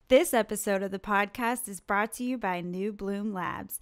This episode of the podcast is brought to you by New Bloom Labs.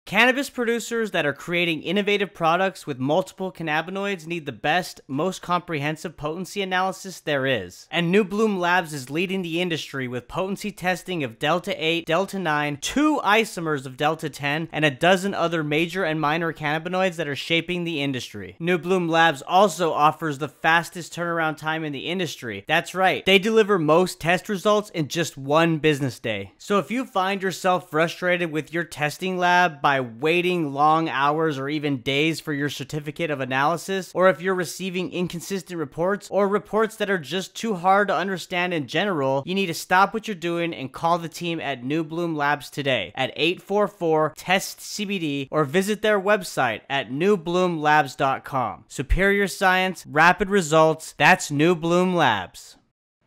Cannabis producers that are creating innovative products with multiple cannabinoids need the best, most comprehensive potency analysis there is. And New Bloom Labs is leading the industry with potency testing of Delta 8, Delta 9, 2 isomers of Delta 10, and a dozen other major and minor cannabinoids that are shaping the industry. New Bloom Labs also offers the fastest turnaround time in the industry. That's right, they deliver most test results in just 1 business day. So if you find yourself frustrated with your testing lab by waiting long hours or even days for your certificate of analysis, or if you're receiving inconsistent reports or reports that are just too hard to understand in general, you need to stop what you're doing and call the team at New Bloom Labs today at 844-TEST-CBD or visit their website at newbloomlabs.com. Superior science, rapid results, that's New Bloom Labs.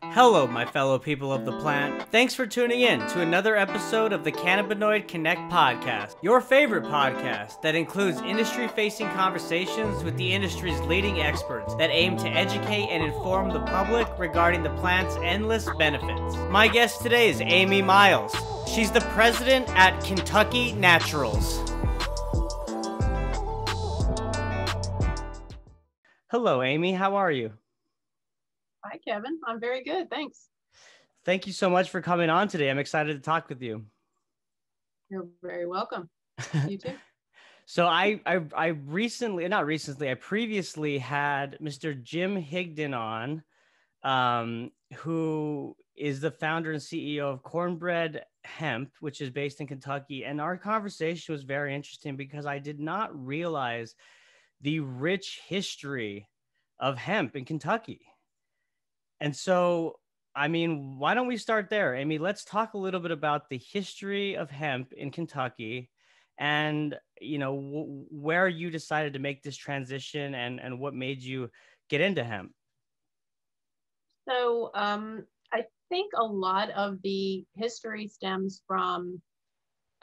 Hello, my fellow people of the plant. Thanks for tuning in to another episode of the Cannabinoid Connect podcast, your favorite podcast that includes industry-facing conversations with the industry's leading experts that aim to educate and inform the public regarding the plant's endless benefits. My guest today is Amy Miles. She's the president at Kentucky Naturals. Hello, Amy. How are you? Hi, Kevin. I'm very good. Thanks. Thank you so much for coming on today. I'm excited to talk with you. You're very welcome. You too. So I previously had Mr. Jim Higdon on, who is the founder and CEO of Cornbread Hemp, which is based in Kentucky. And our conversation was very interesting because I did not realize the rich history of hemp in Kentucky. And so, I mean, why don't we start there? Amy, let's talk a little bit about the history of hemp in Kentucky and, you know, where you decided to make this transition and what made you get into hemp. So I think a lot of the history stems from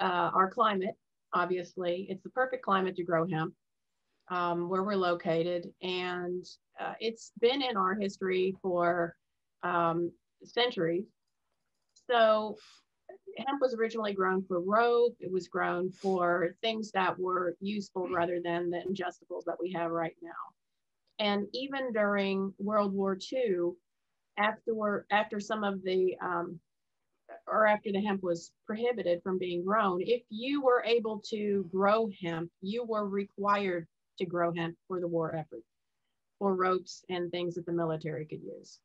our climate. Obviously, it's the perfect climate to grow hemp where we're located. And it's been in our history for centuries. So hemp was originally grown for rope. It was grown for things that were useful rather than the ingestibles that we have right now. And even during World War II, after some of the after the hemp was prohibited from being grown, if you were able to grow hemp, you were required to grow hemp for the war effort, for ropes and things that the military could use.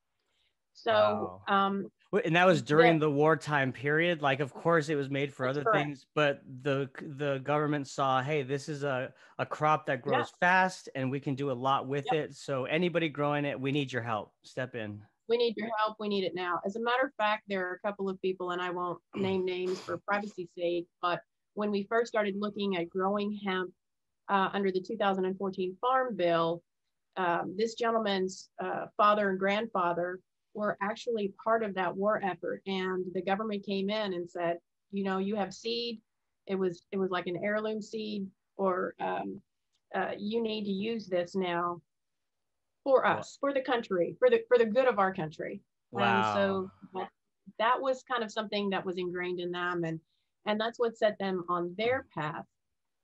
So, wow. And that was during the wartime period. Like, of course, it was made for other things, but the government saw, hey, this is a crop that grows fast, and we can do a lot with it. So anybody growing it, we need your help. Step in. We need your help. We need it now. As a matter of fact, there are a couple of people, and I won't name names for privacy's sake, but when we first started looking at growing hemp under the 2014 Farm Bill, this gentleman's father and grandfather were actually part of that war effort, and the government came in and said, you know, you have seed. It was like an heirloom seed, or you need to use this now for us, for the country, for the good of our country. Wow. And so that was kind of something that was ingrained in them, and that's what set them on their path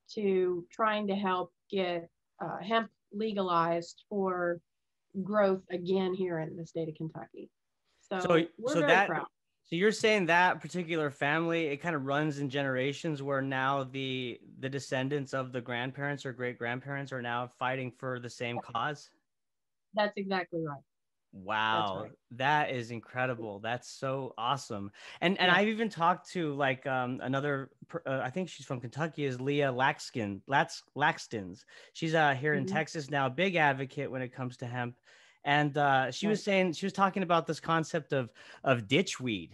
to trying to help get hemp legalized for growth again here in the state of Kentucky. So we're very proud. So you're saying that particular family, it kind of runs in generations where now the descendants of the grandparents or great grandparents are now fighting for the same cause? That's exactly right. Wow, right. That is incredible. That's so awesome. And I've even talked to like another, I think she's from Kentucky, is Leah Laxkin. She's here in Texas now, big advocate when it comes to hemp. And she was talking about this concept of ditchweed,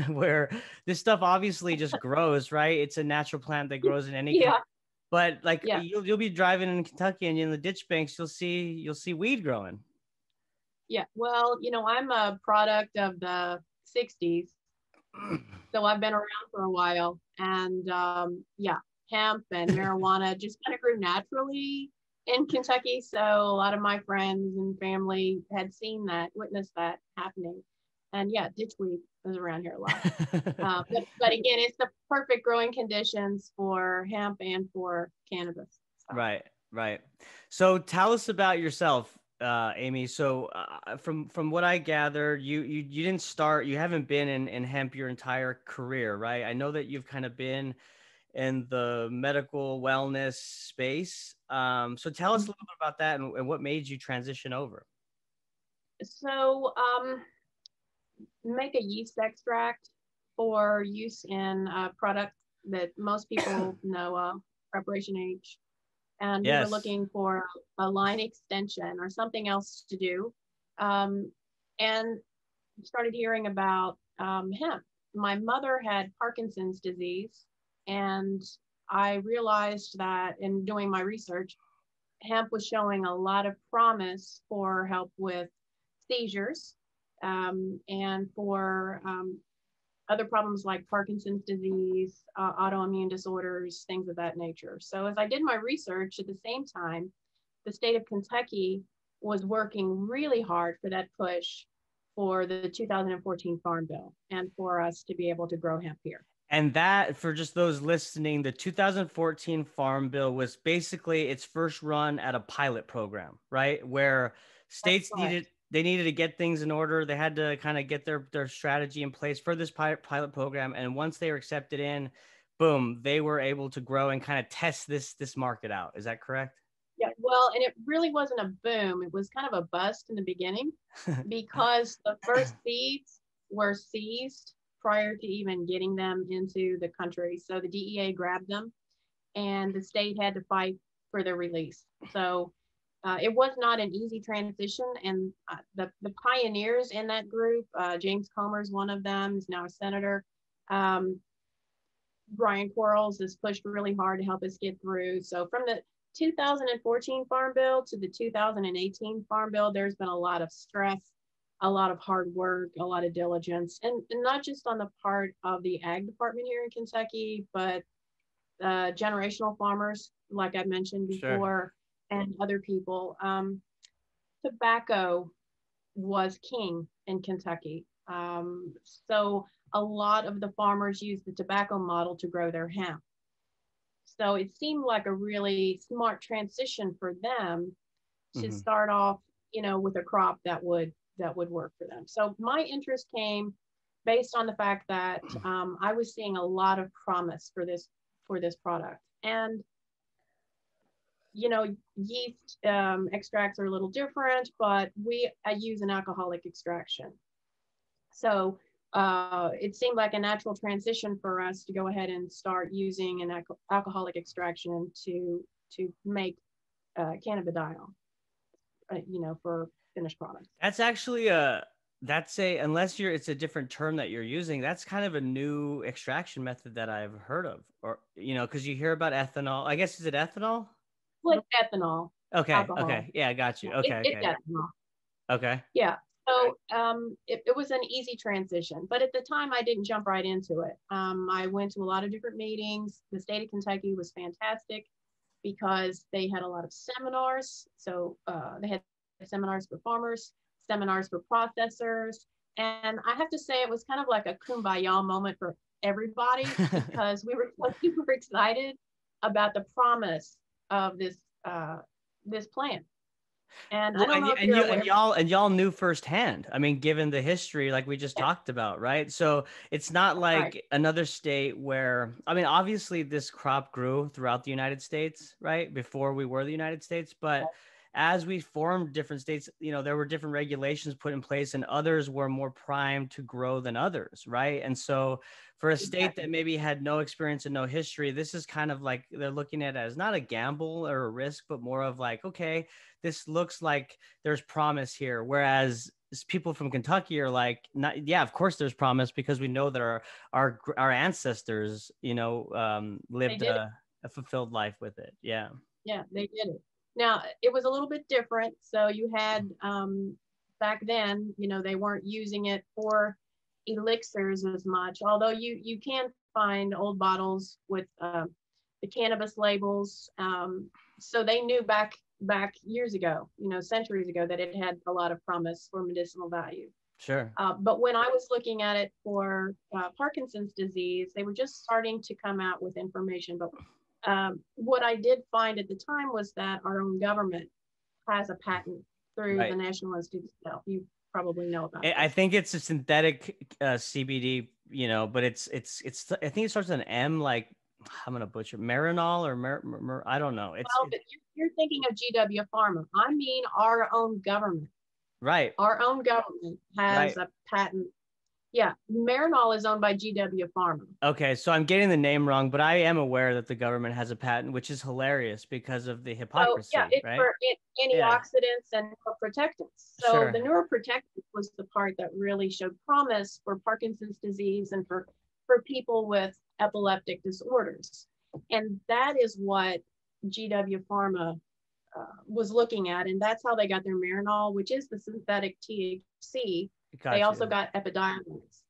where this stuff obviously just grows, right? It's a natural plant that grows in any kind. But like you'll be driving in Kentucky and in the ditch banks, you'll see weed growing. Yeah, well, you know, I'm a product of the 60s, so I've been around for a while. And hemp and marijuana just kind of grew naturally in Kentucky. So a lot of my friends and family had seen that, witnessed that happening. And yeah, ditchweed is around here a lot. But again, it's the perfect growing conditions for hemp and for cannabis. So. Right, right. So tell us about yourself, Amy. So from what I gather, you didn't start, you haven't been in hemp your entire career, right? I know that you've kind of been in the medical wellness space. So tell us a little bit about that and what made you transition over. So make a yeast extract for use in a product that most people know of, Preparation H. And we were Yes. looking for a line extension or something else to do. And started hearing about hemp. My mother had Parkinson's disease, and I realized that in doing my research, hemp was showing a lot of promise for help with seizures and for other problems like Parkinson's disease, autoimmune disorders, things of that nature. So as I did my research at the same time, the state of Kentucky was working really hard for that push for the 2014 Farm Bill and for us to be able to grow hemp here. And that, for just those listening, the 2014 Farm Bill was basically its first run at a pilot program, right? Where states needed to get things in order. They had to kind of get their strategy in place for this pilot program. And once they were accepted in, boom, they were able to grow and kind of test this market out. Is that correct? Yeah, well, and it really wasn't a boom. It was kind of a bust in the beginning because the first seeds were seized prior to even getting them into the country. So the DEA grabbed them and the state had to fight for their release. So it was not an easy transition. And the pioneers in that group, James Comer is one of them, he's now a senator. Brian Quarles has pushed really hard to help us get through. So from the 2014 Farm Bill to the 2018 Farm Bill, there's been a lot of stress, a lot of hard work, a lot of diligence, and not just on the part of the ag department here in Kentucky, but generational farmers, like I mentioned before, and other people. Tobacco was king in Kentucky. So a lot of the farmers use the tobacco model to grow their hemp. So it seemed like a really smart transition for them to start off, with a crop that would work for them. So my interest came based on the fact that I was seeing a lot of promise for this product. And yeast extracts are a little different, but I use an alcoholic extraction. So it seemed like a natural transition for us to go ahead and start using an alcoholic extraction to make cannabidiol, for finished products. That's actually it's a different term that you're using. That's kind of a new extraction method that I've heard of, or, because you hear about ethanol. I guess, is it ethanol? Like ethanol. Okay. Alcohol. Okay. Yeah, I got you. Okay. It's ethanol. Okay. Yeah. So it was an easy transition, but at the time I didn't jump right into it. I went to a lot of different meetings. The state of Kentucky was fantastic because they had a lot of seminars. So they had seminars for farmers, seminars for processors. And I have to say it was kind of like a kumbaya moment for everybody because we were super excited about the promise of this plant. And I don't know if y'all knew firsthand. I mean, given the history, like we just talked about, right? So it's not like another state where, I mean, obviously this crop grew throughout the United States, right? Before we were the United States, but as we formed different states, there were different regulations put in place, and others were more primed to grow than others, right? And so for a state that maybe had no experience and no history, this is kind of like they're looking at it as not a gamble or a risk, but more of like, okay, this looks like there's promise here. Whereas people from Kentucky are like, yeah, of course there's promise, because we know that our ancestors, lived a fulfilled life with it. Yeah. Yeah, they did it. Now, it was a little bit different. So you had, back then, they weren't using it for elixirs as much, although you can find old bottles with the cannabis labels. So they knew back years ago, centuries ago, that it had a lot of promise for medicinal value. Sure. But when I was looking at it for Parkinson's disease, they were just starting to come out with information. But what I did find at the time was that our own government has a patent through the Right. National Institute of Health. You probably know about I this. think it's a synthetic CBD, but it's I think it starts with an M, like I'm gonna butcher Marinol or I don't know. Well, but you're thinking of GW Pharma. I mean, our own government. Right. Our own government has Right. a patent. Yeah, Marinol is owned by GW Pharma. Okay, so I'm getting the name wrong, but I am aware that the government has a patent, which is hilarious because of the So yeah, hypocrisy, it's right? for Yeah, antioxidants and neuroprotectants. So the sure. neuroprotectants was the part that really showed promise for Parkinson's disease and for people with epileptic disorders. And that is what GW Pharma was looking at. And that's how they got their Marinol, which is the synthetic THC. They Got also you. got epidiolex,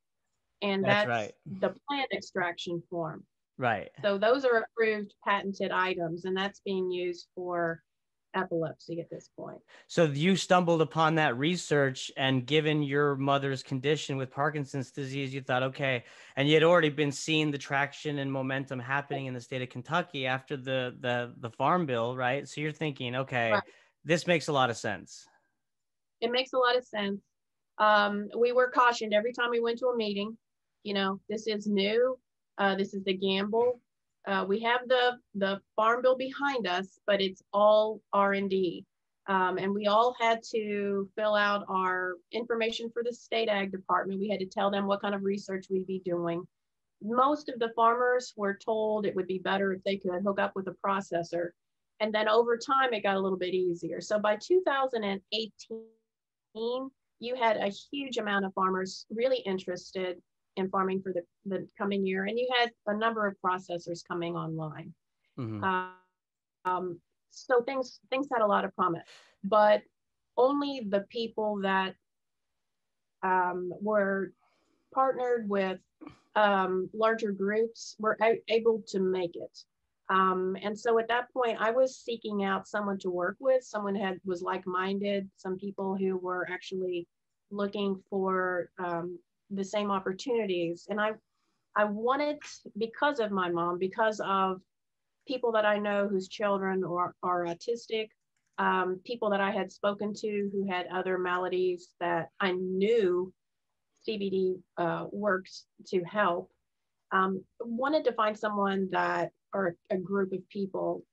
and That's that's right. the plant extraction form. Right. So those are approved patented items, and that's being used for epilepsy at this point. So you stumbled upon that research, and given your mother's condition with Parkinson's disease, you thought, okay, and you had already been seeing the traction and momentum happening in the state of Kentucky after the farm bill, right? So you're thinking, okay, Right. this makes a lot of sense. It makes a lot of sense. We were cautioned every time we went to a meeting, this is new. This is the gamble. We have the farm bill behind us, but it's all R&D. And we all had to fill out our information for the state ag department. We had to tell them what kind of research we'd be doing. Most of the farmers were told it would be better if they could hook up with a processor. And then over time, it got a little bit easier. So by 2018, you had a huge amount of farmers really interested in farming for the coming year. And you had a number of processors coming online. Mm-hmm. So things had a lot of promise, but only the people that were partnered with larger groups were able to make it. And so at that point, I was seeking out someone to work with, someone was like-minded, some people who were actually looking for the same opportunities. And I wanted, because of my mom, because of people that I know whose children are autistic, people that I had spoken to who had other maladies that I knew CBD works to help, wanted to find someone or a group of people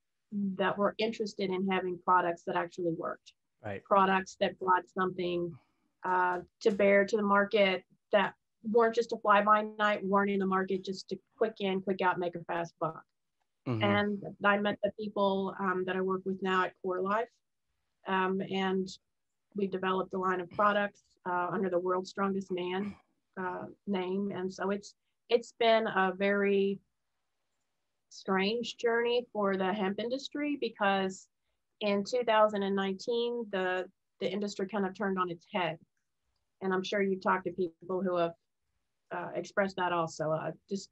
that were interested in having products that actually worked. Right. Products that brought something to bear to the market that weren't just a fly by night, weren't in the market just to quick in, quick out, make a fast buck. Mm-hmm. And I met the people that I work with now at KoreLife, and we developed a line of products under the World's Strongest Man name. And so it's been a very strange journey for the hemp industry, because in 2019, the industry kind of turned on its head. And I'm sure you've talked to people who have expressed that also. Just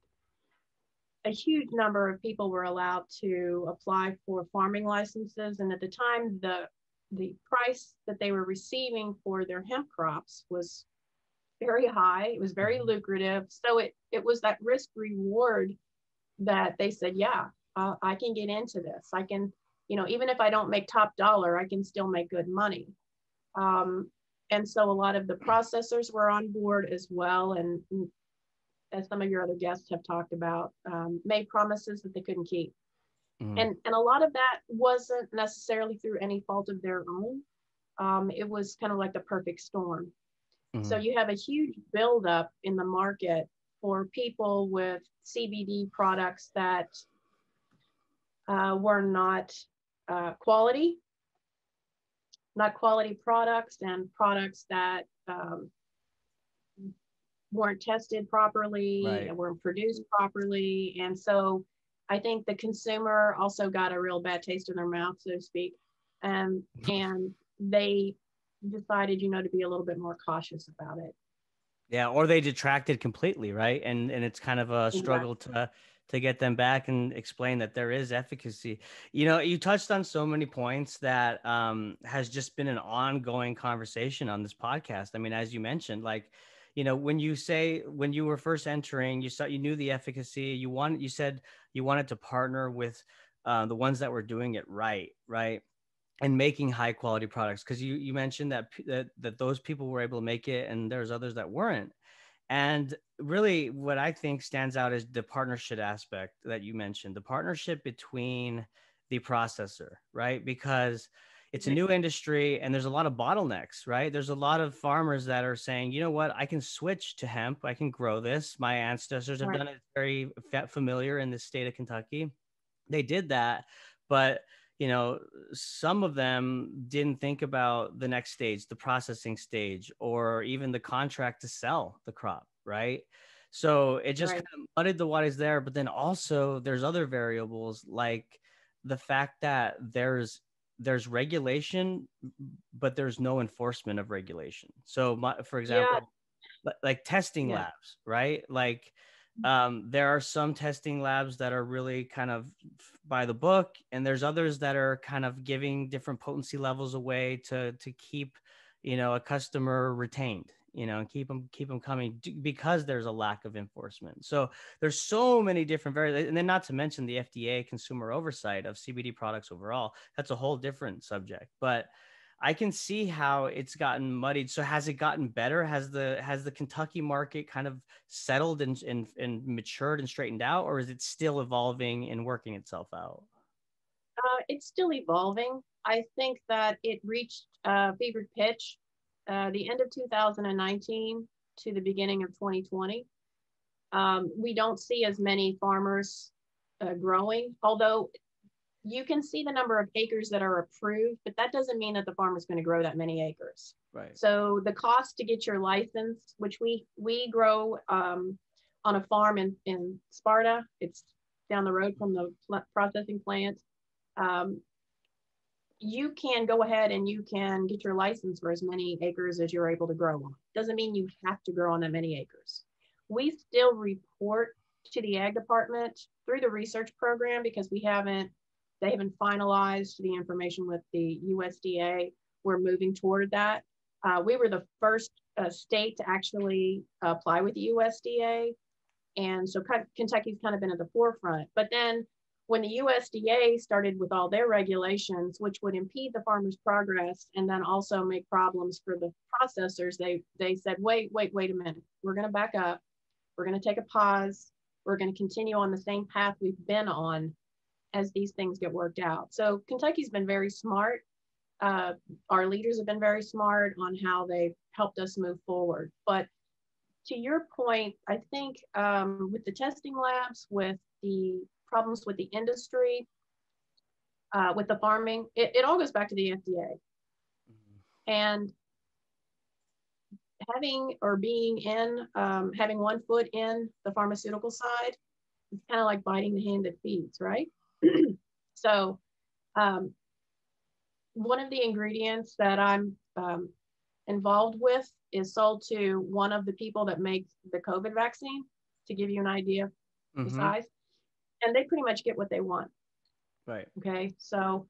a huge number of people were allowed to apply for farming licenses. And at the time, the price that they were receiving for their hemp crops was very high. It was very lucrative. So it was that risk reward that they said, yeah, I can get into this. I can, even if I don't make top dollar, I can still make good money. And so a lot of the processors were on board as well. And as some of your other guests have talked about, made promises that they couldn't keep. Mm-hmm. And a lot of that wasn't necessarily through any fault of their own. It was kind of like the perfect storm. Mm-hmm. So you have a huge buildup in the market for people with CBD products that were not quality products, and products that weren't tested properly, right, and weren't produced properly. And so I think the consumer also got a real bad taste in their mouth, so to speak. And they decided, to be a little bit more cautious about it. Yeah, or they detracted completely, right? And it's kind of a struggle to to get them back and explain that there is efficacy. You know, you touched on so many points that has just been an ongoing conversation on this podcast. I mean, as you mentioned, like, you know, when you were first entering, you knew the efficacy. You said you wanted to partner with the ones that were doing it right, and making high quality products, because you mentioned that those people were able to make it, and there's others that weren't. And really, what I think stands out is the partnership aspect that you mentioned, the partnership between the processor, right? Because it's a new industry and there's a lot of bottlenecks, right? There's a lot of farmers that are saying, you know what, I can switch to hemp. I can grow this. My ancestors have done it, very familiar in the state of Kentucky. They did that, but you know, some of them didn't think about the next stage, the processing stage, or even the contract to sell the crop, right? So it just kind of muddied the waters there. But then also there's other variables, like the fact that there's regulation, but there's no enforcement of regulation. So for example, like testing labs, right? Like there are some testing labs that are really kind of by the book, and there's others that are kind of giving different potency levels away to keep, you know, a customer retained, you know, and keep them coming, because there's a lack of enforcement. So there's so many different variables, and then not to mention the FDA consumer oversight of CBD products overall. That's a whole different subject, but I can see how it's gotten muddied. So has it gotten better? Has the Kentucky market kind of settled and matured and straightened out, or is it still evolving and working itself out? It's still evolving. I think that it reached fevered pitch the end of 2019 to the beginning of 2020. We don't see as many farmers growing, although you can see the number of acres that are approved, but that doesn't mean that the farmer is going to grow that many acres. Right. So the cost to get your license, which we grow on a farm in Sparta, it's down the road from the processing plant. You can go ahead and you can get your license for as many acres as you're able to grow on. Doesn't mean you have to grow on that many acres. We still report to the ag department through the research program, because they haven't finalized the information with the USDA. We're moving toward that. We were the first state to actually apply with the USDA. And so Kentucky's kind of been at the forefront. But then when the USDA started with all their regulations, which would impede the farmer's progress and then also make problems for the processors, they said, wait a minute. We're going to back up. We're going to take a pause. We're going to continue on the same path we've been on as these things get worked out. So Kentucky's been very smart. Our leaders have been very smart on how they've helped us move forward. But to your point, I think with the testing labs, with the problems with the industry, with the farming, it all goes back to the FDA. Mm-hmm. And having one foot in the pharmaceutical side, it's kind of like biting the hand that feeds, right? So one of the ingredients that I'm involved with is sold to one of the people that makes the COVID vaccine, to give you an idea of the size. And they pretty much get what they want. Right. Okay. So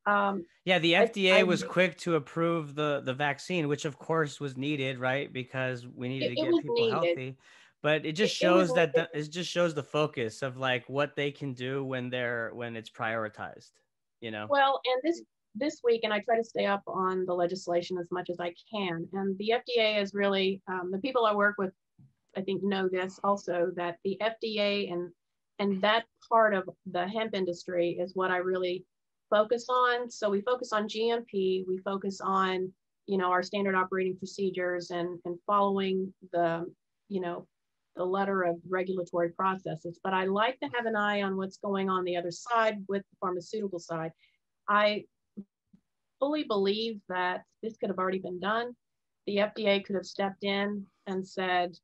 yeah, the FDA was quick to approve the vaccine, which of course was needed, right? Because we needed to get people healthy. But it just shows it just shows the focus of like what they can do when it's prioritized, you know? Well, and this week, and I try to stay up on the legislation as much as I can. And the FDA is really, the people I work with, I think know this also, that the FDA and that part of the hemp industry is what I really focus on. So we focus on GMP, we focus on, you know, our standard operating procedures and following the, you know, the letter of regulatory processes. But I like to have an eye on what's going on the other side with the pharmaceutical side. I fully believe that this could have already been done. The FDA could have stepped in and said,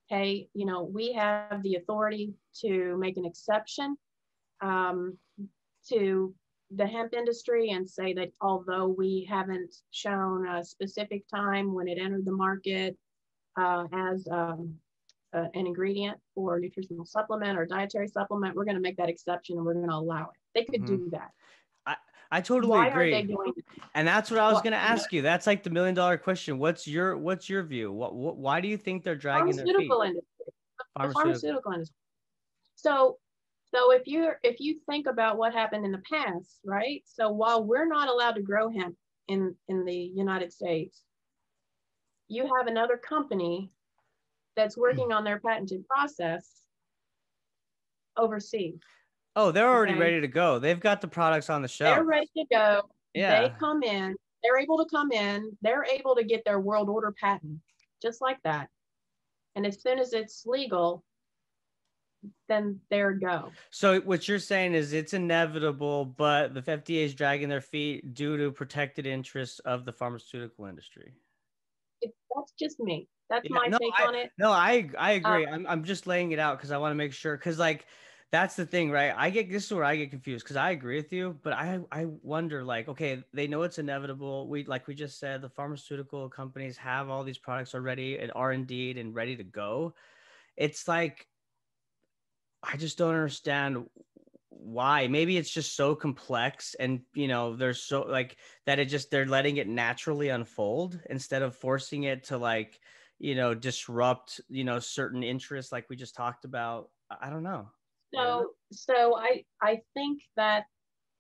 hey, you know, we have the authority to make an exception to the hemp industry and say that although we haven't shown a specific time when it entered the market as an ingredient or nutritional supplement or dietary supplement, we're going to make that exception and we're going to allow it. They could do that. I totally Why agree. are they doing that? And that's what I was going to ask you. That's like the $1 million question. What's your view? Why do you think they're dragging their feet? The pharmaceutical industry. So if you think about what happened in the past, right? So while we're not allowed to grow hemp in the United States, you have another company that's working on their patented process overseas. Oh, they're already ready to go. They've got the products on the shelf. They're ready to go. Yeah. They come in. They're able to come in. They're able to get their world order patent just like that. And as soon as it's legal, then there go. So what you're saying is it's inevitable, but the FDA is dragging their feet due to protected interests of the pharmaceutical industry. That's just me. That's my take on it. No, I agree. I'm just laying it out because I want to make sure, because like that's the thing, right? This is where I get confused, because I agree with you, but I wonder, like, okay, they know it's inevitable. We just said, the pharmaceutical companies have all these products already at R&D and ready to go. It's like, I just don't understand why. Maybe it's just so complex, and there's so like that they're letting it naturally unfold instead of forcing it to like disrupt certain interests like we just talked about. I don't know. So I think that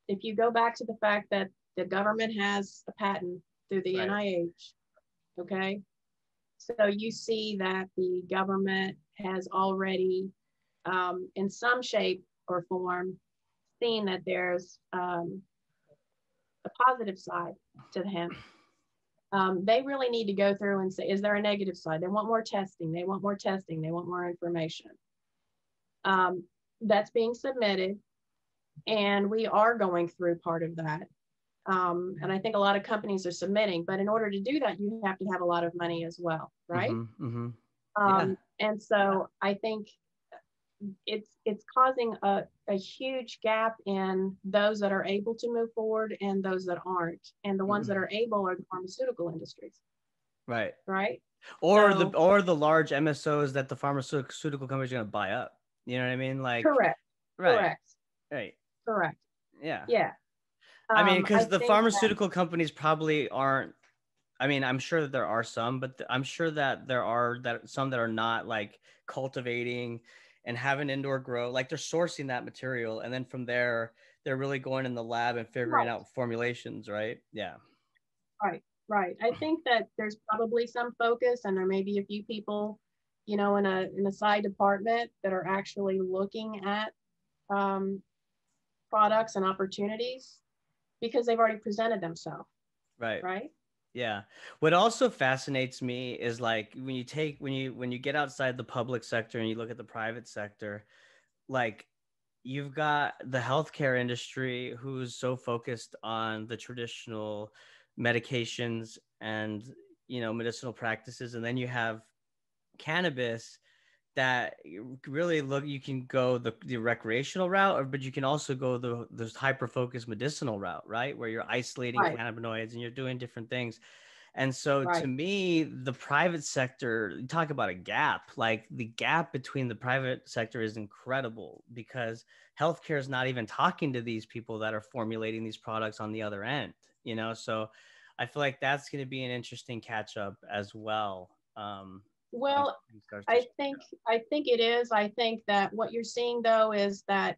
if you go back to the fact that the government has a patent through the NIH, okay, so you see that the government has already in some shape or form seen that there's a positive side to the hemp. They really need to go through and say, is there a negative side? They want more testing. They want more testing. They want more information. That's being submitted, and we are going through part of that. And I think a lot of companies are submitting, but in order to do that, you have to have a lot of money as well, right? And so I think it's causing a huge gap in those that are able to move forward and those that aren't. And the ones that are able are the pharmaceutical industries. Right. Or the large MSOs that the pharmaceutical companies are going to buy up. You know what I mean? Like, correct. Yeah. I mean, because the pharmaceutical companies probably aren't. I mean, I'm sure that there are some, but I'm sure that there are some that are not like cultivating and have an indoor grow. Like they're sourcing that material, and then from there, they're really going in the lab and figuring out formulations, right? Yeah. Right. I think that there's probably some focus, and there may be a few people, in a side department that are actually looking at products and opportunities because they've already presented themselves. Right. Yeah. What also fascinates me is like when you get outside the public sector and you look at the private sector, like you've got the healthcare industry who's so focused on the traditional medications and medicinal practices, and then you have cannabis that really you can go the recreational route, but you can also go the hyper focused medicinal route, right, where you're isolating cannabinoids and you're doing different things. And so to me, the private sector, you talk about a gap, like the gap between the private sector is incredible because healthcare is not even talking to these people that are formulating these products on the other end, so I feel like that's going to be an interesting catch up as well. Well, I think it is. I think that what you're seeing though is that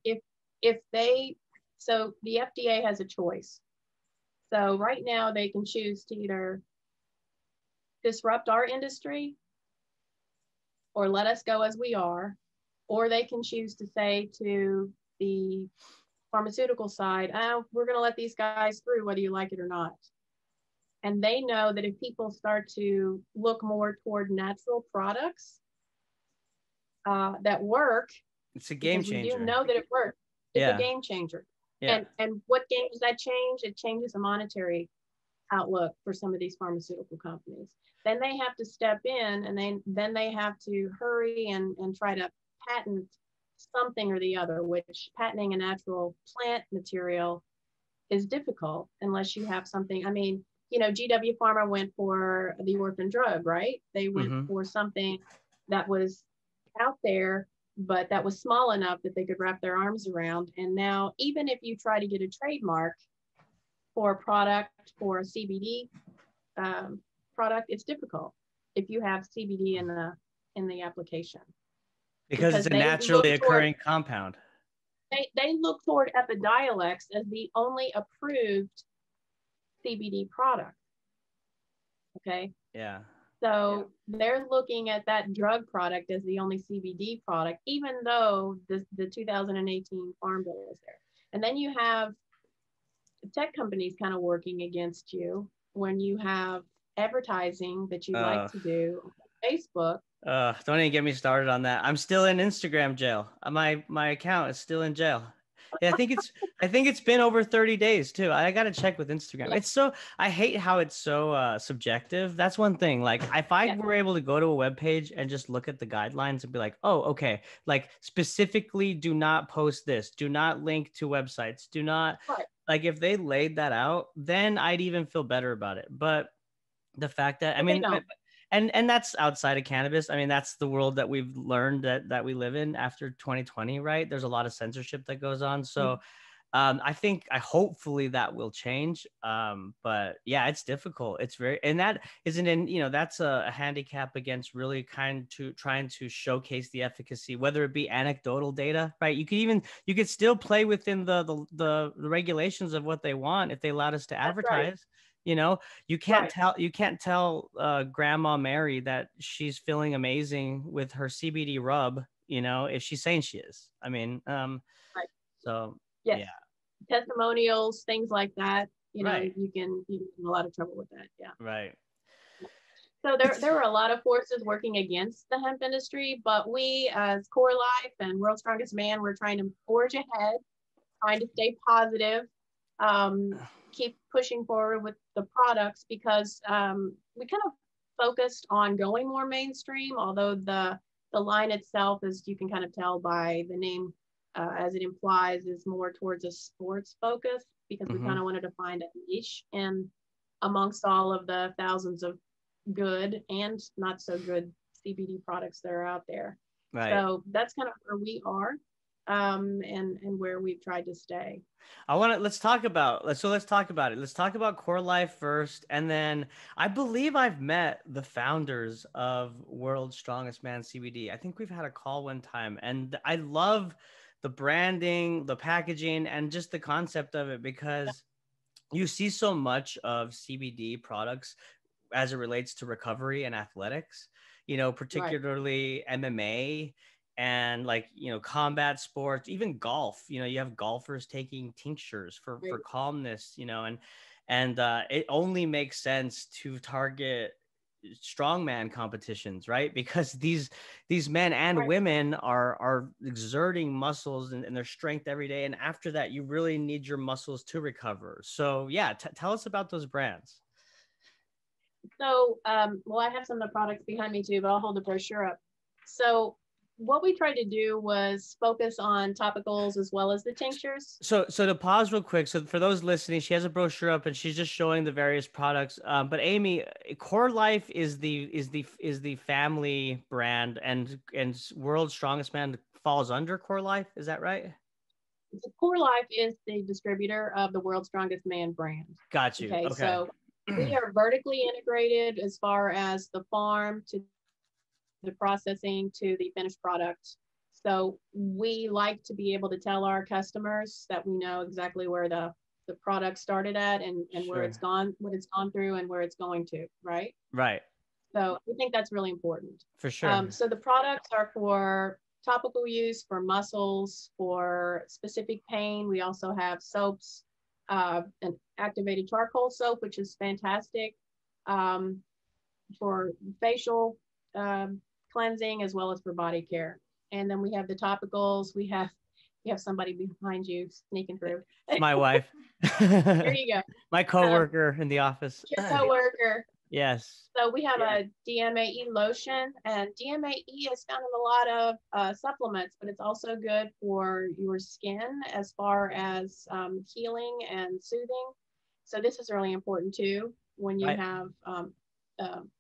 so the FDA has a choice. So right now they can choose to either disrupt our industry or let us go as we are, or they can choose to say to the pharmaceutical side, we're going to let these guys through whether you like it or not. And they know that if people start to look more toward natural products that work, it's a game changer. We do know that it works. It's a game changer. Yeah. And what game does that change? It changes the monetary outlook for some of these pharmaceutical companies. Then they have to step in, and then they have to hurry and try to patent something or the other, which patenting a natural plant material is difficult unless you have something. I mean, GW Pharma went for the orphan drug, right? They went for something that was out there, but that was small enough that they could wrap their arms around. And now, even if you try to get a trademark for a product, for a CBD product, it's difficult if you have CBD in the application, because it's a naturally occurring compound. They look toward Epidiolex as the only approved CBD product. Okay. Yeah. So they're looking at that drug product as the only CBD product, even though the 2018 Farm Bill is there. And then you have tech companies kind of working against you when you have advertising that you like to do on Facebook. Don't even get me started on that. I'm still in Instagram jail. My account is still in jail. Yeah, I think it's been over 30 days too. I got to check with Instagram. It's so, I hate how it's so subjective. That's one thing. Like if I were able to go to a web page and just look at the guidelines and be like, oh, okay, like specifically do not post this, do not link to websites, do not, like if they laid that out, then I'd even feel better about it. But the fact that, I mean, and that's outside of cannabis. I mean, that's the world that we've learned that we live in after 2020, right? There's a lot of censorship that goes on. So I hopefully that will change. But yeah, it's difficult. It's very, and that isn't in, you know, that's a handicap against really trying to showcase the efficacy, whether it be anecdotal data, right? You could still play within the regulations of what they want if they allowed us to advertise. You know, you can't tell Grandma Mary that she's feeling amazing with her CBD rub, you know, if she's saying she is. I mean, so yeah. Testimonials, things like that, you know, you can get in a lot of trouble with that. Yeah. Right. So there were a lot of forces working against the hemp industry, but we as KoreLife and World's Strongest Man, we're trying to forge ahead, trying to stay positive, keep pushing forward with the products, because we kind of focused on going more mainstream, although the line itself, as you can kind of tell by the name, as it implies, is more towards a sports focus, because we kind of wanted to find a niche and amongst all of the thousands of good and not so good CBD products that are out there. Right. So that's kind of where we are. And where we've tried to stay. Let's talk about it. Let's talk about KoreLife first. And then I believe I've met the founders of World's Strongest Man CBD. I think we've had a call one time, and I love the branding, the packaging, and just the concept of it, because you see so much of CBD products as it relates to recovery and athletics, you know, particularly MMA and, like, you know, combat sports, even golf. You know, you have golfers taking tinctures for calmness, you know, and it only makes sense to target strongman competitions, right? Because these men and women are exerting muscles and their strength every day, and after that you really need your muscles to recover. So yeah, tell us about those brands. So well, I have some of the products behind me too, but I'll hold the brochure up. So what we tried to do was focus on topicals as well as the tinctures. So to pause real quick. So for those listening, she has a brochure up and she's just showing the various products. But Amy, KoreLife is the family brand, and World's Strongest Man falls under KoreLife. Is that right? So KoreLife is the distributor of the World's Strongest Man brand. Got you. Okay. So we are vertically integrated as far as the farm to the processing to the finished product. So we like to be able to tell our customers that we know exactly where the product started at and where it's gone, what it's gone through, and where it's going to, right? Right. So I think that's really important. For sure. So the products are for topical use, for muscles, for specific pain. We also have soaps, an activated charcoal soap, which is fantastic, for facial cleansing as well as for body care. And then we have the topicals. We have somebody behind you sneaking through. It's my wife. There you go. My coworker in the office. Your coworker. Yes. So we have a Dmae Lotion, and Dmae is found in a lot of supplements, but it's also good for your skin as far as healing and soothing. So this is really important too when you have,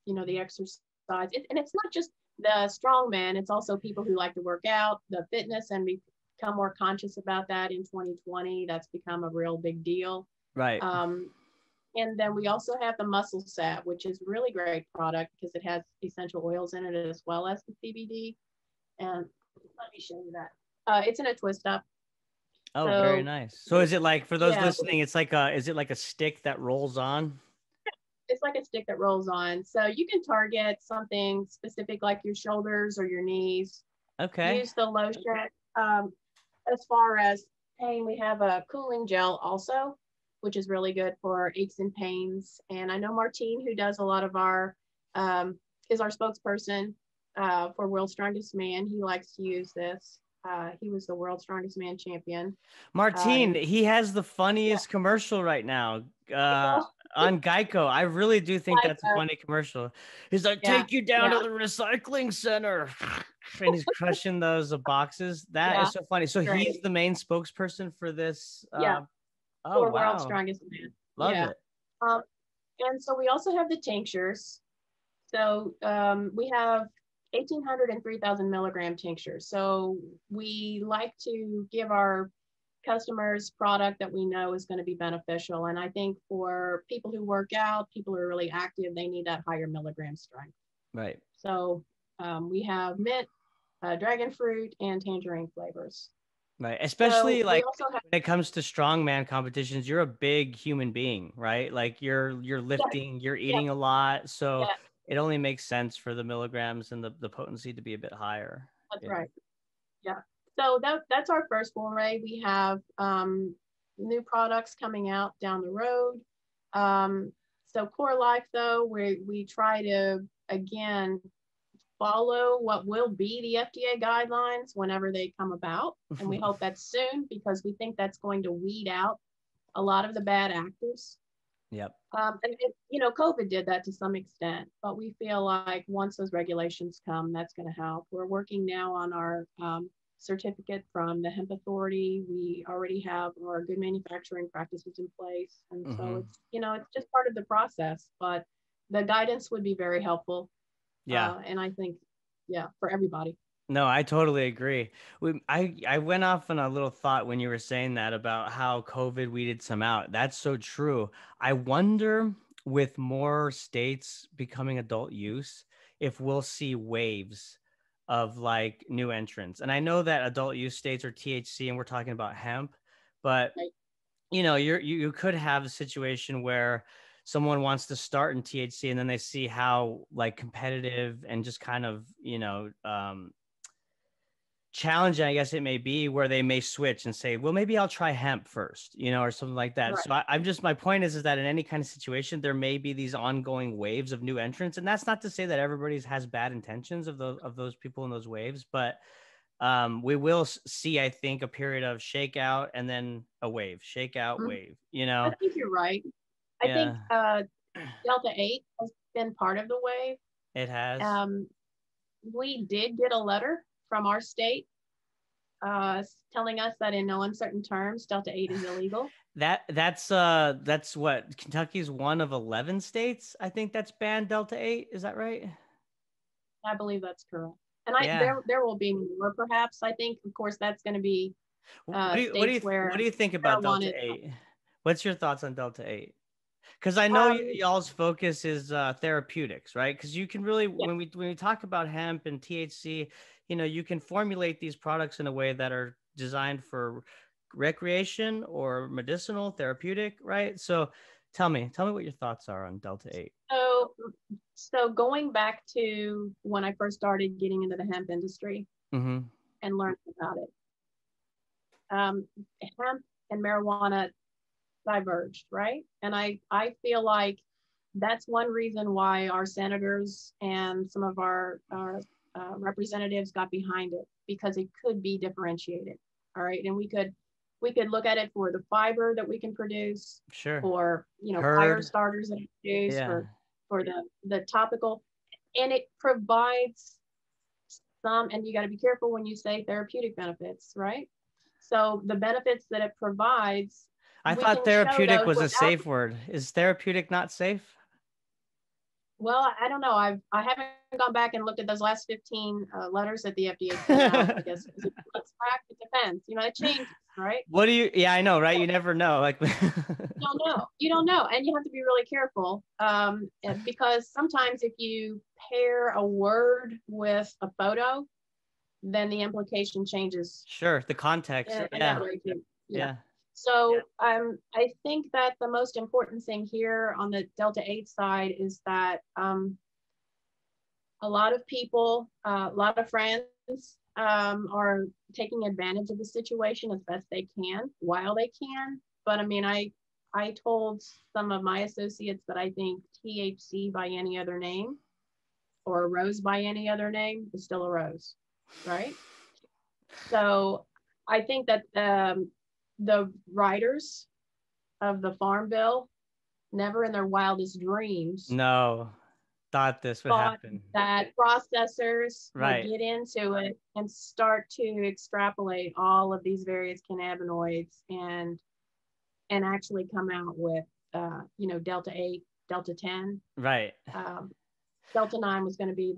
you know, the exercise. And it's not just the strongman, it's also people who like to work out, the fitness, and become more conscious about that in 2020. That's become a real big deal. Right. And then we also have the muscle sap, which is a really great product because it has essential oils in it as well as the CBD. And let me show you that. It's in a twist up. Oh, So, very nice. So is it like, for those yeah, listening, it's like is it like a stick that rolls on? it's like a stick that rolls on. So you can target something specific like your shoulders or your knees. Okay. Use the lotion. Um, as far as pain, we have a cooling gel also, which is really good for aches and pains. And I know Martine, who does a lot of our, is our spokesperson for World's Strongest Man. He likes to use this. He was the World's Strongest Man champion. Martine, he has the funniest commercial right now on Geico. I really do think that's a funny commercial. He's like, take you down to the recycling center. And he's crushing those boxes. That is so funny. So he's the main spokesperson for this. Oh, for World's Strongest Man. Love it. And so we also have the tinctures. So we have 1,800 and 3,000 milligram tinctures. So we like to give our customers product that we know is going to be beneficial. And I think for people who work out, people who are really active, they need that higher milligram strength. Right. So we have mint, dragon fruit, and tangerine flavors. Right. Especially like when it comes to strongman competitions, you're a big human being, right? Like you're lifting, you're eating a lot. So it only makes sense for the milligrams and the potency to be a bit higher. That's right. Yeah. So that's our first foray. We have new products coming out down the road. So KoreLife, though, we try to, again, follow what will be the FDA guidelines whenever they come about. And we hope that's soon because we think that's going to weed out a lot of the bad actors. Yep. And COVID did that to some extent, but we feel like once those regulations come, that's going to help. We're working now on our certificate from the Hemp Authority. We already have our good manufacturing practices in place. And so it's just part of the process, but the guidance would be very helpful. Yeah. And I think, for everybody. No, I totally agree. I went off on a little thought when you were saying that about how COVID weeded some out. That's so true. I wonder, with more states becoming adult use, if we'll see waves of like new entrants. And I know that adult use states are THC and we're talking about hemp, but you could have a situation where someone wants to start in THC and then they see how like competitive and just kind of, challenging, I guess it may be, where they may switch and say, well, maybe I'll try hemp first, or something like that. Right. So my point is that in any kind of situation, there may be these ongoing waves of new entrants. And that's not to say that everybody has bad intentions of those people in those waves, but we will see, I think, a period of shakeout and then a wave, shakeout, wave, I think you're right. I think Delta 8 has been part of the wave. It has. We did get a letter from our state telling us that in no uncertain terms, Delta 8 is illegal. That's what Kentucky's one of 11 states, I think, that's banned Delta 8. Is that right? I believe that's correct. And there will be more, perhaps. I think, of course, that's going to be what do you think about Delta 8? What's your thoughts on Delta 8? Because I know y'all's focus is therapeutics, right? Because you can really, when we talk about hemp and THC, you can formulate these products in a way that are designed for recreation or medicinal, therapeutic, right? So tell me what your thoughts are on Delta 8. So going back to when I first started getting into the hemp industry and learning about it, hemp and marijuana diverged, right? And I feel like that's one reason why our senators and some of our representatives got behind it, because it could be differentiated. All right. And we could look at it for the fiber that we can produce, for fire starters that we produce, for the topical, and it provides some, and you got to be careful when you say therapeutic benefits, right? So the benefits that it provides, I thought therapeutic was a safe word. Is therapeutic not safe? Well, I don't know. I haven't gone back and looked at those last 15 letters that the FDA sent out. I guess is it back? It depends. You know, it changes, right? What do you? Yeah, I know, right? You never know. Like, You don't know. You don't know, and you have to be really careful because sometimes if you pair a word with a photo, then the implication changes. sure, the context. Yeah, yeah, So I think that the most important thing here on the Delta 8 side is that a lot of people, a lot of friends are taking advantage of the situation as best they can while they can. But I mean, I told some of my associates that I think THC by any other name or a rose by any other name is still a rose, right? So I think that the writers of the Farm Bill never in their wildest dreams no, thought this would thought happen. that processors Right. would get into it and start to extrapolate all of these various cannabinoids and actually come out with you know, Delta 8, Delta 10. Right. Delta 9 was going to be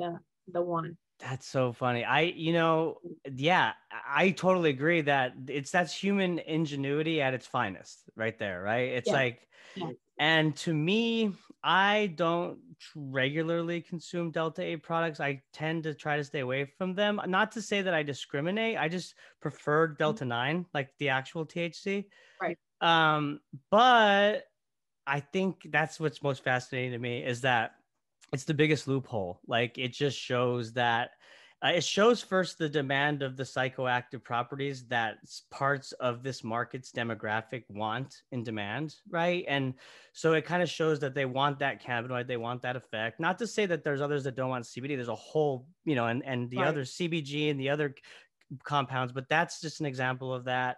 the one. That's so funny. Yeah, I totally agree that that's human ingenuity at its finest right there, right? It's Yeah. like, Yeah. and to me, I don't regularly consume Delta 8 products. I tend to try to stay away from them. Not to say that I discriminate. I just prefer Delta 9, like the actual THC. Right. But I think that's what's most fascinating to me is that it's the biggest loophole. Like it just shows that it shows first the demand of the psychoactive properties that parts of this market's demographic want in demand, right? And so it kind of shows that they want that cannabinoid, they want that effect. Not to say that there's others that don't want CBD. There's a whole, you know, and the other CBG and the other compounds, but that's just an example of that.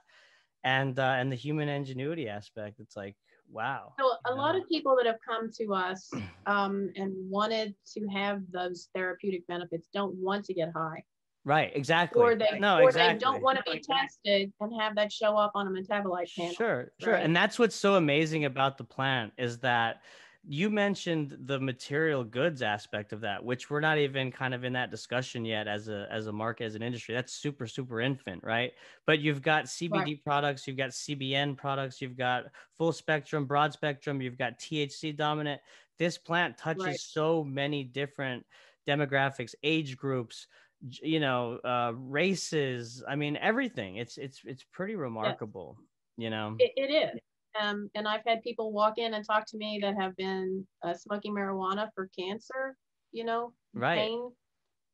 And the human ingenuity aspect. It's like, wow. So a lot of people that have come to us and wanted to have those therapeutic benefits don't want to get high. Right, exactly. Or they exactly. they don't want to be tested and have that show up on a metabolite panel. Sure. Right? And that's what's so amazing about the plant is that you mentioned the material goods aspect of that, which we're not even kind of in that discussion yet as a market, as an industry. That's super, super infant, right? But you've got CBD products, you've got CBN products, you've got full spectrum, broad spectrum, you've got THC dominant. This plant touches so many different demographics, age groups, you know, races. I mean, everything. It's pretty remarkable. You know, it is. And I've had people walk in and talk to me that have been smoking marijuana for cancer, you know, pain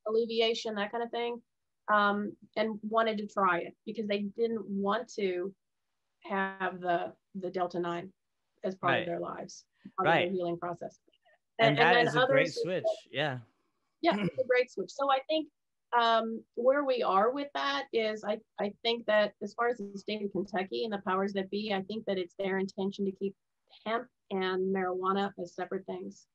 alleviation, that kind of thing, and wanted to try it because they didn't want to have the Delta 9 as part of their lives, part of their healing process. And that is a great switch. Yeah, it's a great switch. So I think where we are with that is I think that as far as the state of Kentucky and the powers that be, I think that it's their intention to keep hemp and marijuana as separate things.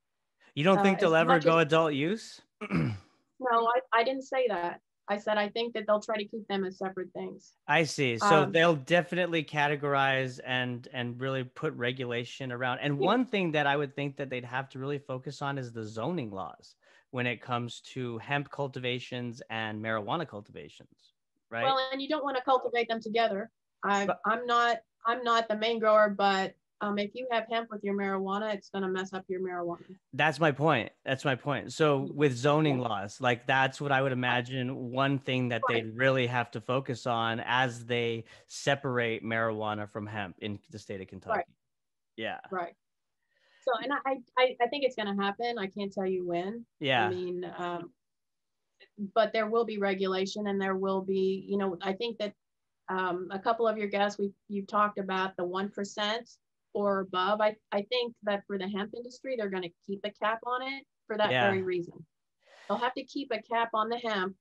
You don't think they'll ever go adult use? No, I didn't say that. I said I think that they'll try to keep them as separate things. I see. So they'll definitely categorize and really put regulation around. And one thing that I would think that they'd have to really focus on is the zoning laws when it comes to hemp cultivations and marijuana cultivations, right? Well, and you don't want to cultivate them together. I'm not the main grower, but if you have hemp with your marijuana, it's going to mess up your marijuana. That's my point. So with zoning laws, like that's what I would imagine one thing that they'd really have to focus on as they separate marijuana from hemp in the state of Kentucky. Right. Yeah. Right. So, and I think it's going to happen. I can't tell you when. Yeah. I mean, but there will be regulation and there will be, you know, I think that a couple of your guests, you've talked about the 1% or above. I think that for the hemp industry, they're going to keep a cap on it for that very reason. They'll have to keep a cap on the hemp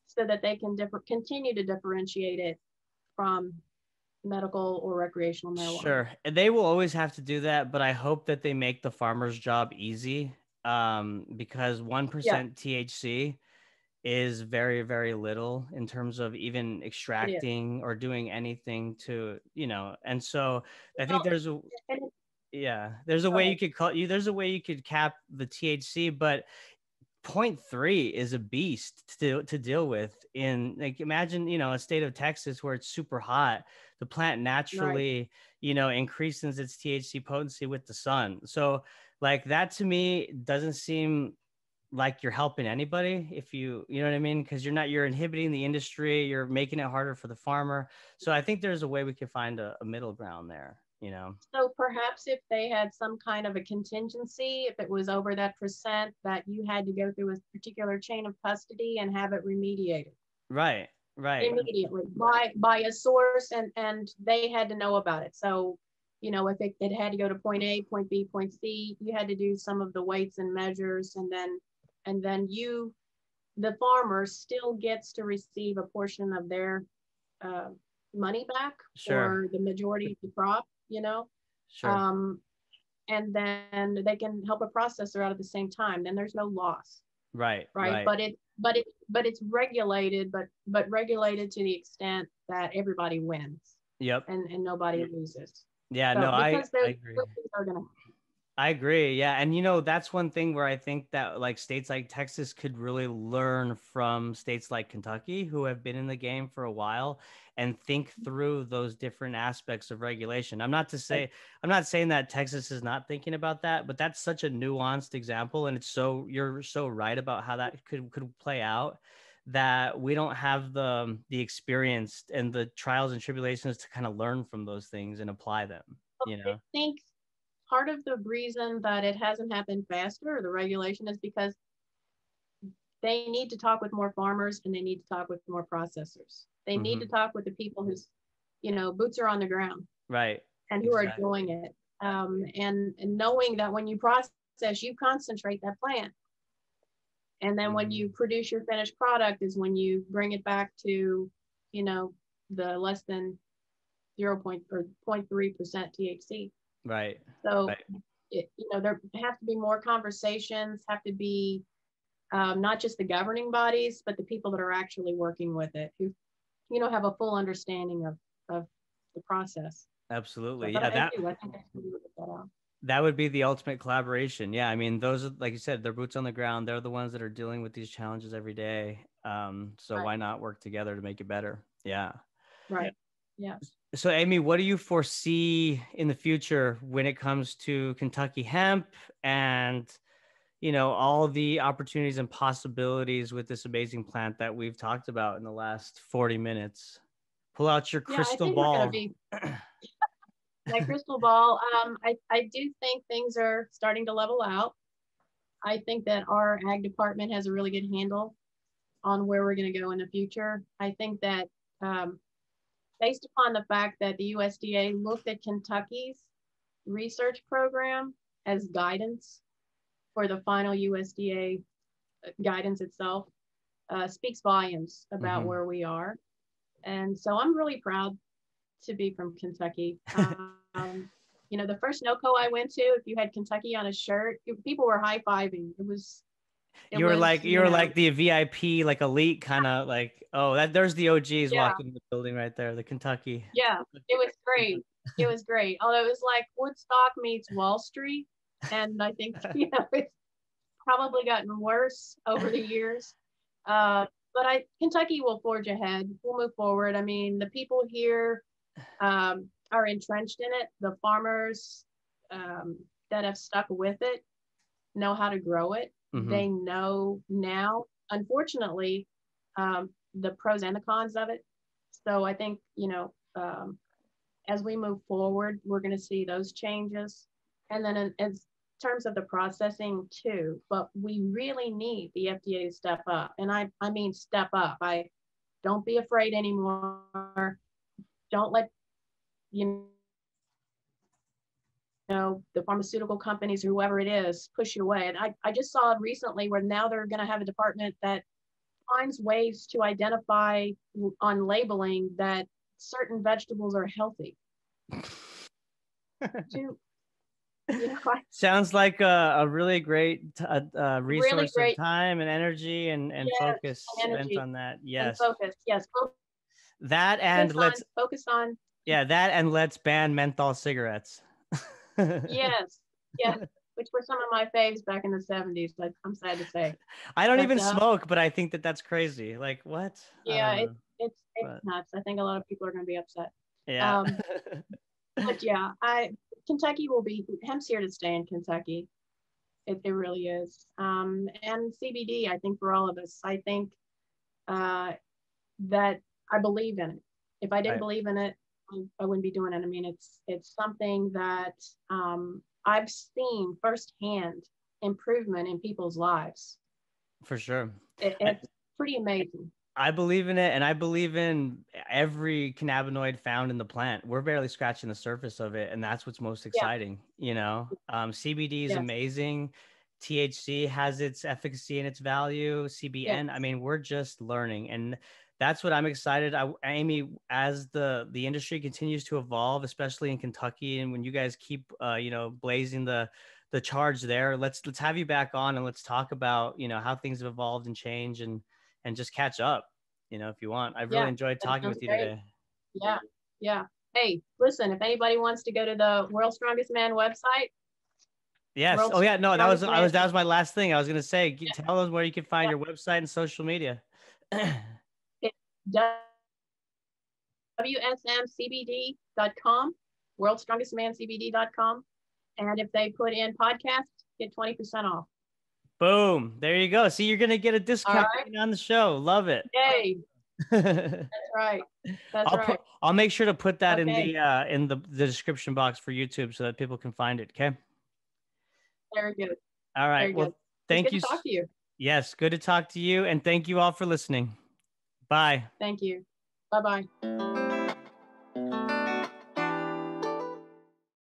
so that they can continue to differentiate it from medical or recreational marijuana. Sure. And they will always have to do that, but I hope that they make the farmer's job easy because 1% THC is very, very little in terms of even extracting or doing anything to, you know, and so I think there's a way you could cap the THC, but 0.3 is a beast to deal with. In like, imagine, a state of Texas where it's super hot, the plant naturally, increases its THC potency with the sun. So like that to me doesn't seem like you're helping anybody if you know what I mean? Because you're inhibiting the industry, you're making it harder for the farmer. So I think there's a way we could find a middle ground there. So perhaps if they had some kind of a contingency, if it was over that percent, that you had to go through a particular chain of custody and have it remediated. Right. Immediately by a source, and they had to know about it. So, if it had to go to point A, point B, point C, you had to do some of the weights and measures, and then the farmer still gets to receive a portion of their money back for the majority of the crop. Sure. And then they can help a processor out at the same time. Then there's no loss. Right. But it's regulated, but regulated to the extent that everybody wins. Yep. And nobody loses. Yeah. So, No, I agree. Are gonna I agree. Yeah. And that's one thing where I think that like states like Texas could really learn from states like Kentucky, who have been in the game for a while, and think through those different aspects of regulation. I'm not saying that Texas is not thinking about that, but that's such a nuanced example. And you're so right about how that could play out, that we don't have the experience and the trials and tribulations to kind of learn from those things and apply them. I think part of the reason that it hasn't happened faster, or the regulation, is because they need to talk with more farmers, and they need to talk with more processors. They need to talk with the people whose, boots are on the ground. Right. And who are doing it. And knowing that when you process, you concentrate that plant. And then when you produce your finished product is when you bring it back to, the less than 0.3% THC. Right. So, there have to be more conversations, have to be not just the governing bodies, but the people that are actually working with it, who, have a full understanding of the process. Absolutely. So, Yeah. I think that's really good that out. That would be the ultimate collaboration. Yeah. I mean, those are, like you said, they're boots on the ground. They're the ones that are dealing with these challenges every day. So why not work together to make it better? Yeah. Right. Yeah. So Amy, what do you foresee in the future when it comes to Kentucky hemp and, all the opportunities and possibilities with this amazing plant that we've talked about in the last 40 minutes? Pull out your crystal ball. My crystal ball. I do think things are starting to level out. I think that our ag department has a really good handle on where we're going to go in the future. I think that based upon the fact that the USDA looked at Kentucky's research program as guidance for the final USDA guidance itself, speaks volumes about where we are. And so I'm really proud to be from Kentucky. The first NOCO I went to, if you had Kentucky on a shirt, people were high-fiving. You were like the VIP, like elite kind of like, there's the OGs walking in the building right there, the Kentucky. Yeah, it was great. It was great. Although it was like Woodstock meets Wall Street. And I think, it's probably gotten worse over the years. But Kentucky will forge ahead. We'll move forward. I mean, the people here are entrenched in it. The farmers that have stuck with it know how to grow it. They know now, unfortunately, the pros and the cons of it. So I think, as we move forward, we're going to see those changes. And then in terms of the processing too, but we really need the FDA to step up. And I mean, step up. Don't be afraid anymore. Don't let, the pharmaceutical companies or whoever it is push you away. And I just saw recently where now they're going to have a department that finds ways to identify on labeling that certain vegetables are healthy. Sounds like a really great resource of time and energy and focus spent on that. Yes. And focus. Yes. That and focus on. Yeah, that and let's ban menthol cigarettes. Yes. which were some of my faves back in the 70s. I'm sad to say. I don't But even smoke, but I think that that's crazy. Like, what? I yeah, don't know. it's But nuts. I think a lot of people are going to be upset. yeah. But yeah, Kentucky will be hemp's here to stay in Kentucky. It really is. And CBD, I think for all of us, I think that I believe in it. If I didn't Right. believe in it, I wouldn't be doing it. I mean, it's something that I've seen firsthand improvement in people's lives. For sure. It's pretty amazing. I believe in it, and I believe in every cannabinoid found in the plant. We're barely scratching the surface of it, and that's what's most Yeah. exciting. You know, CBD is Yes. amazing. THC has its efficacy and its value. CBN, Yes. I mean, we're just learning, and that's what I'm excited. Amy, as the industry continues to evolve, especially in Kentucky, and when you guys keep, blazing the charge there, let's have you back on and let's talk about how things have evolved and changed and just catch up, if you want. I've really Yeah. enjoyed That talking sounds with you great. today. Yeah. Yeah. Hey, listen, if anybody wants to go to the World's Strongest Man website, Yes. Oh World's yeah. No, Strongest Man. that was my last thing. I was going to say, Yeah. tell us where you can find Yeah. your website and social media. It's WSMCBD.com, worldstrongestmancbd.com. And if they put in podcast, get 20% off. Boom. There you go. See, you're going to get a discount being on the show. Love it. Yay. That's right. That's right. I'll make sure to put that Okay. in the description box for YouTube so that people can find it. Okay. Very good. All right. Very good. Well, It's thank good you. to talk to you. Yes. Good to talk to you. And thank you all for listening. Bye. Thank you. Bye-bye.